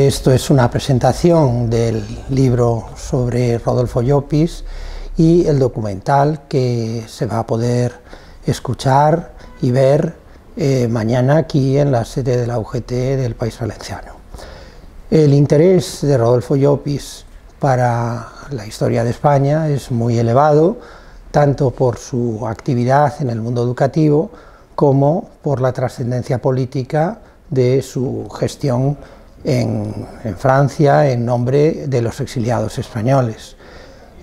Esto es una presentación del libro sobre Rodolfo Llopis y el documental que se va a poder escuchar y ver mañana aquí en la sede de la UGT del País Valenciano. El interés de Rodolfo Llopis para la historia de España es muy elevado, tanto por su actividad en el mundo educativo como por la trascendencia política de su gestión en Francia en nombre de los exiliados españoles.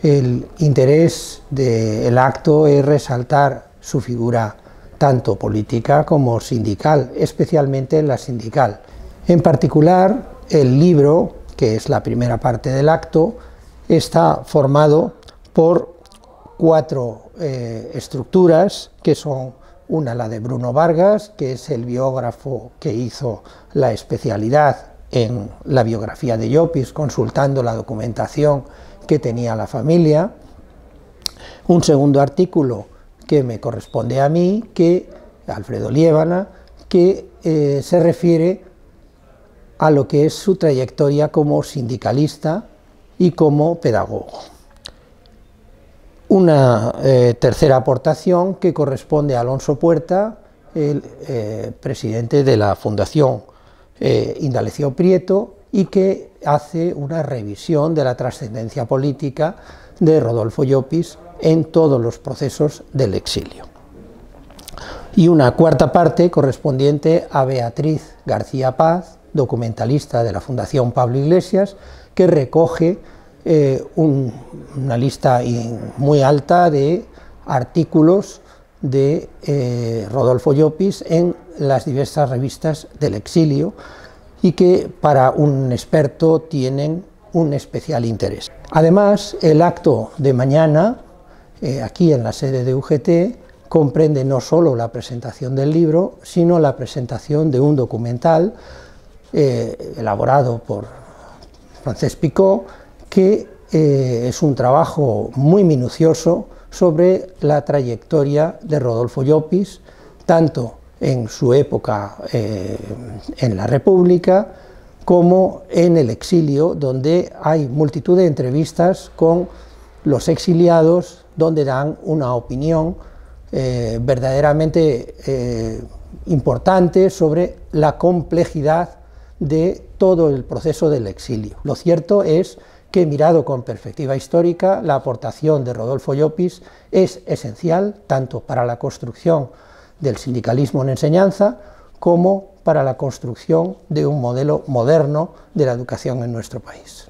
El interés del acto es resaltar su figura tanto política como sindical, especialmente la sindical. En particular, el libro, que es la primera parte del acto, está formado por cuatro estructuras, que son una, la de Bruno Vargas, que es el biógrafo que hizo la especialidad en la biografía de Llopis, consultando la documentación que tenía la familia. Un segundo artículo que me corresponde a mí, Alfredo Liébana, que se refiere a lo que es su trayectoria como sindicalista y como pedagogo. Una tercera aportación que corresponde a Alonso Puerta, el presidente de la Fundación Indalecio Prieto, y que hace una revisión de la trascendencia política de Rodolfo Llopis en todos los procesos del exilio. Y una cuarta parte correspondiente a Beatriz García Paz, documentalista de la Fundación Pablo Iglesias, que recoge una lista muy alta de artículos de Rodolfo Llopis en las diversas revistas del exilio y que para un experto tienen un especial interés. Además, el acto de mañana, aquí en la sede de UGT, comprende no solo la presentación del libro, sino la presentación de un documental elaborado por Francesc Picó, que es un trabajo muy minucioso sobre la trayectoria de Rodolfo Llopis, tanto en su época en la República como en el exilio, donde hay multitud de entrevistas con los exiliados, donde dan una opinión verdaderamente importante sobre la complejidad de todo el proceso del exilio. Lo cierto es que, mirado con perspectiva histórica, la aportación de Rodolfo Llopis es esencial tanto para la construcción del sindicalismo en enseñanza como para la construcción de un modelo moderno de la educación en nuestro país.